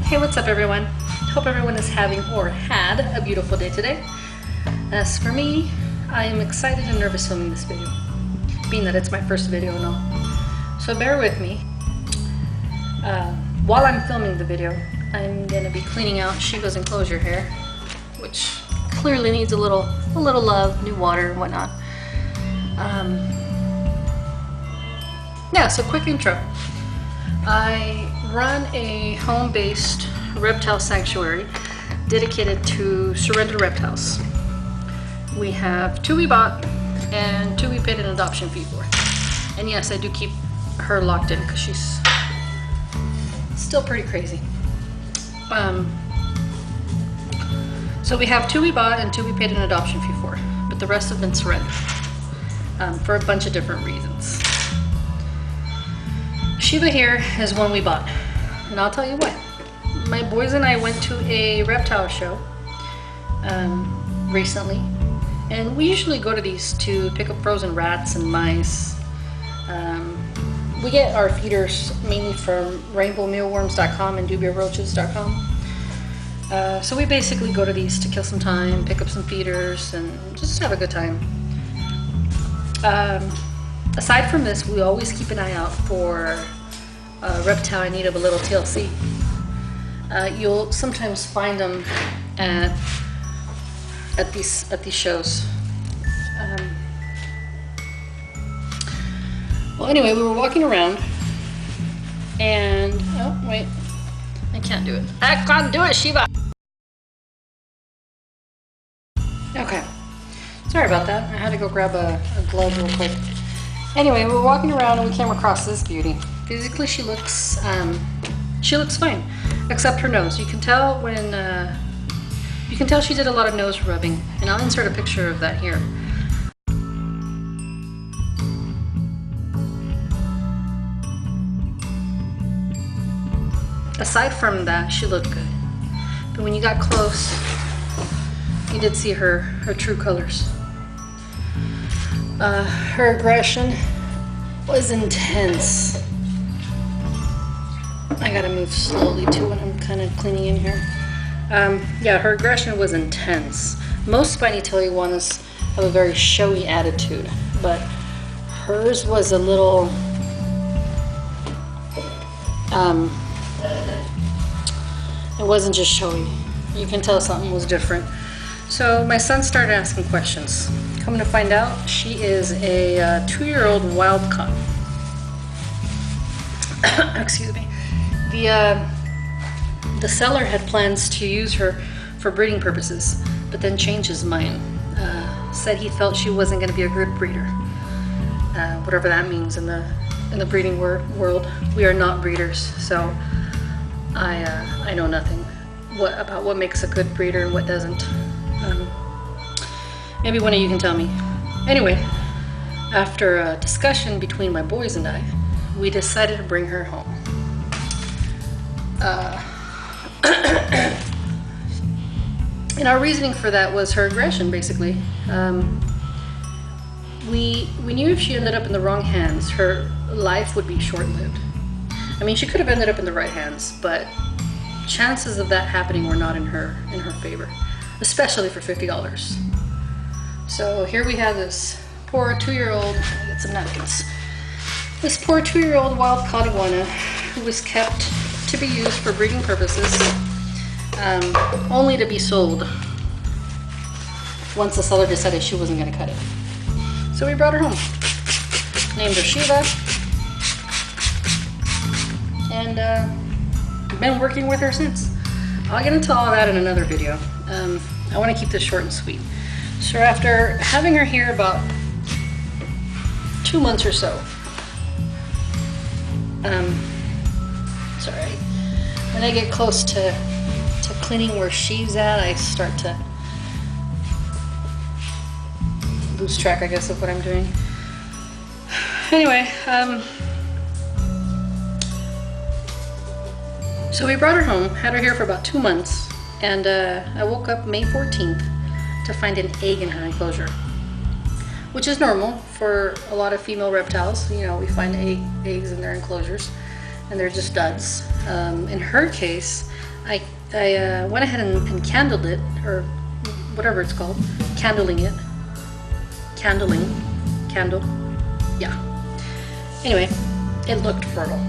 Hey, what's up everyone? Hope everyone is having or had a beautiful day today. As for me, I am excited and nervous filming this video, being that it's my first video and all. So bear with me. While I'm filming the video, I'm gonna be cleaning out Shiva's enclosure hair, which clearly needs a little love, new water and whatnot. Yeah, so quick intro. I run a home-based reptile sanctuary dedicated to surrendered reptiles. We have two we bought and two we paid an adoption fee for. And yes, I do keep her locked in because she's still pretty crazy. So we have two we bought and two we paid an adoption fee for, but the rest have been surrendered for a bunch of different reasons. Shiva here is one we bought, and I'll tell you what. My boys and I went to a reptile show recently, and we usually go to these to pick up frozen rats and mice. We get our feeders mainly from rainbowmealworms.com and dubiaroaches.com. So we basically go to these to kill some time, pick up some feeders, and just have a good time. Aside from this, we always keep an eye out for a reptile in need of a little TLC. You'll sometimes find them at these shows. Well, anyway, we were walking around, and oh wait, I can't do it. I can't do it, Shiva. Okay, sorry about that. I had to go grab a glove real quick. Anyway, we were walking around and we came across this beauty. Physically, she looks fine, except her nose. You can tell she did a lot of nose rubbing, and I'll insert a picture of that here. Aside from that, she looked good. But when you got close, you did see her true colors. Her aggression was intense. I gotta move slowly too when I'm kind of cleaning in here. Yeah, her aggression was intense. Most Spiny-Tailed Iguanas have a very showy attitude, but hers was a little, it wasn't just showy. You can tell something was different. So my son started asking questions. Coming to find out, she is a 2-year-old wild caught. Excuse me. The seller had plans to use her for breeding purposes, but then changed his mind. Said he felt she wasn't going to be a good breeder. Whatever that means in the breeding world. We are not breeders, so I know nothing about what makes a good breeder and what doesn't. Maybe one of you can tell me. Anyway, after a discussion between my boys and I, we decided to bring her home. And our reasoning for that was her aggression, basically. We knew if she ended up in the wrong hands, her life would be short-lived. I mean, she could have ended up in the right hands, but chances of that happening were not in her favor, especially for $50. So here we have this poor 2-year-old, I'll get some napkins. This poor 2-year-old wild-caught iguana who was kept to be used for breeding purposes, only to be sold once the seller decided she wasn't going to cut it. So we brought her home, named her Shiva, and been working with her since. I'll get into all that in another video. I want to keep this short and sweet. So after having her here about 2 months or so, sorry, when I get close to cleaning where she's at, I start to lose track, I guess, of what I'm doing. Anyway, so we brought her home, had her here for about 2 months, and I woke up May 14th to find an egg in her enclosure, which is normal for a lot of female reptiles. You know, we find eggs in their enclosures, and they're just duds. In her case, I went ahead and candled it, or whatever it's called, candling it, candle, yeah. Anyway, it looked fertile.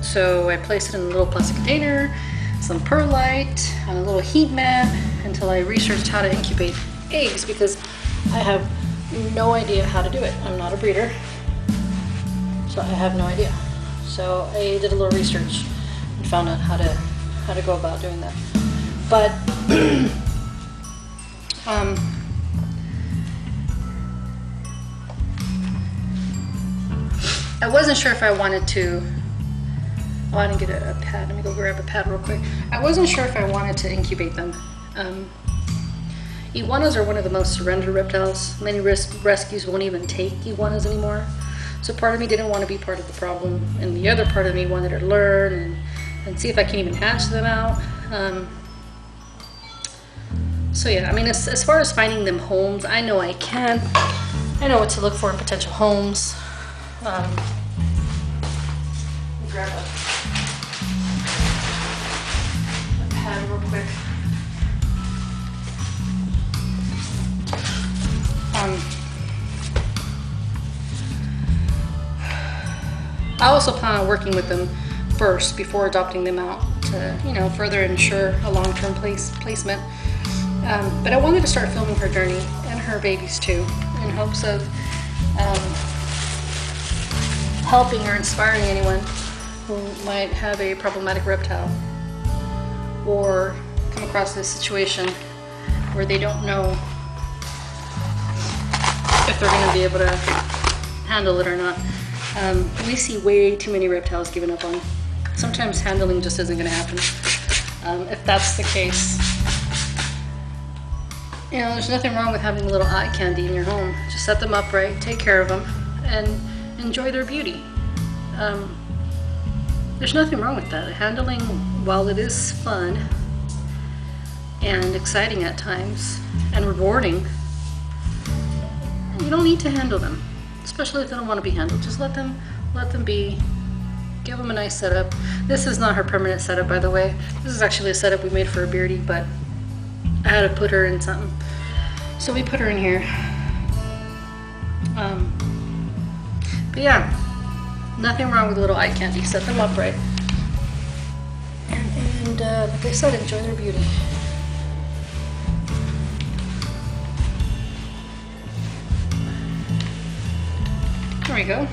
So I placed it in a little plastic container, some perlite, on a little heat mat, until I researched how to incubate eggs, because I have no idea how to do it. I'm not a breeder, so I have no idea. So I did a little research and found out how to go about doing that. But I wasn't sure if I wanted to. Oh, I didn't get a pad. Let me go grab a pad real quick. I wasn't sure if I wanted to incubate them. Iguanas are one of the most surrendered reptiles. Many rescues won't even take iguanas anymore. So part of me didn't want to be part of the problem, and the other part of me wanted to learn and see if I can even hatch them out. So yeah, I mean, as far as finding them homes, I know I can. I know what to look for in potential homes. Let me grab a pad real quick. I also plan on working with them first before adopting them out to, you know, further ensure a long-term placement. But I wanted to start filming her journey and her babies too, in hopes of helping or inspiring anyone who might have a problematic reptile or come across this situation where they don't know if they're going to be able to handle it or not. We see way too many reptiles given up on. Sometimes handling just isn't going to happen. If that's the case, you know, there's nothing wrong with having a little eye candy in your home. Just set them upright, take care of them, and enjoy their beauty. There's nothing wrong with that. Handling, while it is fun and exciting at times and rewarding, you don't need to handle them, especially if they don't want to be handled. Just let them be. Give them a nice setup. This is not her permanent setup, by the way. This is actually a setup we made for a beardie, but I had to put her in something, so we put her in here. But yeah, nothing wrong with a little eye candy. Set them upright, and like I said, enjoy their beauty. There we go.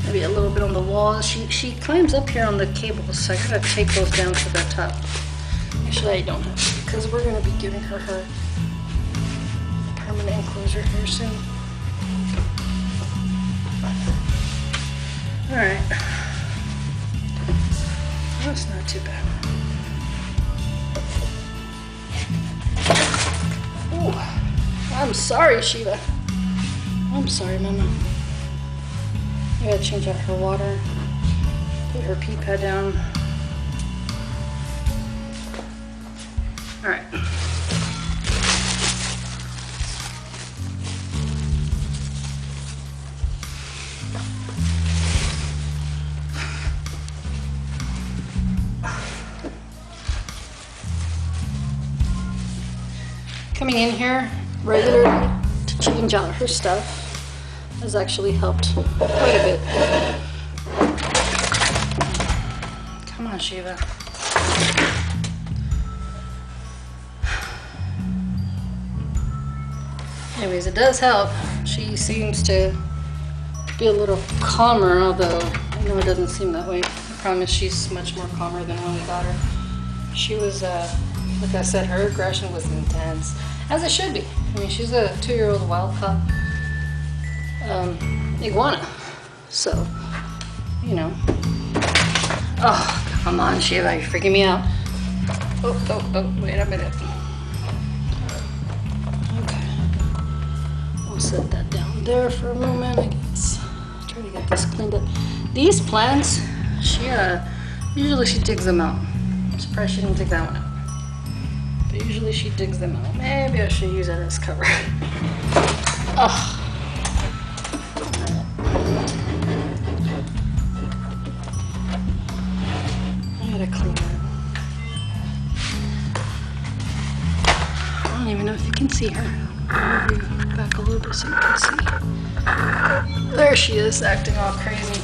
Maybe a little bit on the walls. She climbs up here on the cables, so I gotta take those down to the top. Actually, I don't have to, because we're gonna be giving her permanent enclosure here soon. All right, that's not too bad. Oh, I'm sorry, Shiva. I'm sorry, Mama. I gotta change out her water, put her pee pad down. All right. Coming in here regularly to change out her stuff has actually helped quite a bit. Come on, Shiva. Anyways, it does help. She seems to be a little calmer, although I know it doesn't seem that way. I promise she's much more calmer than when we got her. She was, like I said, her aggression was intense, as it should be. I mean, she's a 2-year-old wild caught iguana, so, you know. Oh, come on, Shiva, you're freaking me out. Oh, wait a minute. Okay, I'll set that down there for a moment, I guess. Try to get this cleaned up. These plants, usually she digs them out. I'm surprised she didn't dig that one out. But usually she digs them out. Maybe I should use that as cover. Ugh. I gotta clean that. I don't even know if you can see her. I'll move you back a little bit so you can see. There she is, acting all crazy.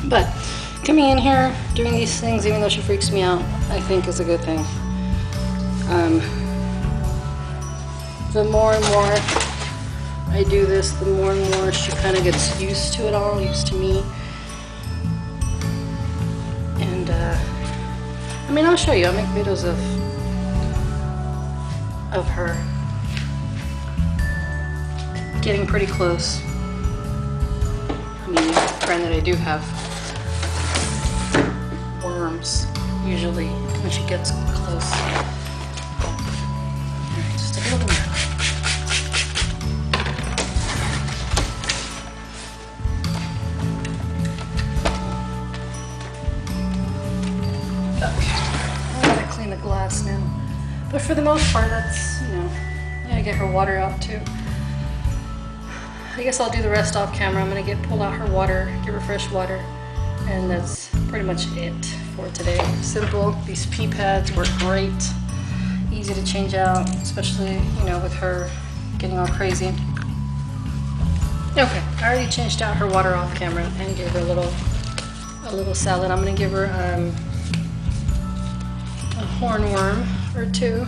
But coming in here, doing these things, even though she freaks me out, I think is a good thing. The more and more I do this, the more and more she kind of gets used to it all, used to me. And I mean, I'll show you. I'll make videos of her getting pretty close. I mean, granted, I do have worms usually when she gets close. Alright, just a little bit. The glass now, but for the most part, that's, you know, I get her water out too. I guess I'll do the rest off camera. I'm gonna pull out her water, give her fresh water, and that's pretty much it for today. Simple. These pee pads work great, easy to change out, especially, you know, with her getting all crazy. Okay, I already changed out her water off camera and gave her a little salad. I'm gonna give her a hornworm or two.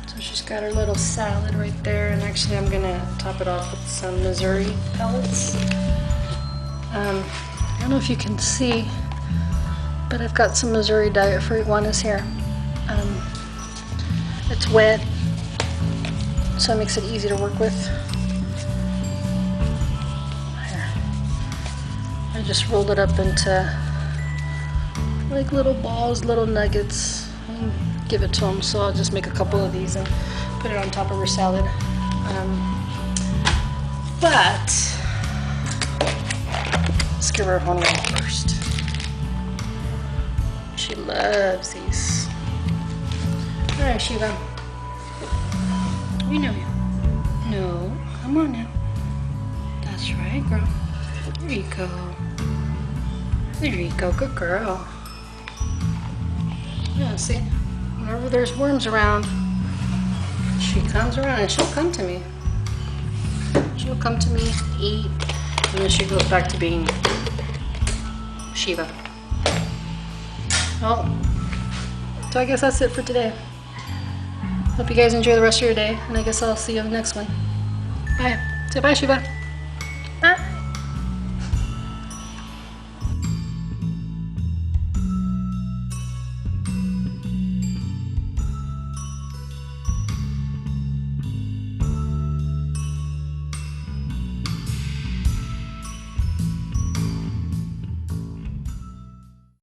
So she's got her little salad right there, and actually I'm gonna top it off with some Missouri pellets. I don't know if you can see, but I've got some Missouri diet for iguanas here. It's wet, so it makes it easy to work with. I just rolled it up into like little balls, little nuggets, and give it to them. So I'll just make a couple of these and put it on top of her salad. But let's give her a hornworm first. She loves these. All right, Shiva. You know you. No, come on now. That's right, girl. There you go. There you go, good girl. Yeah, see, whenever there's worms around, she comes around and she'll come to me. She'll come to me, eat, and then she goes back to being Shiva. Well, so I guess that's it for today. Hope you guys enjoy the rest of your day, and I guess I'll see you on the next one. Bye. Say bye, Shiva. Ah.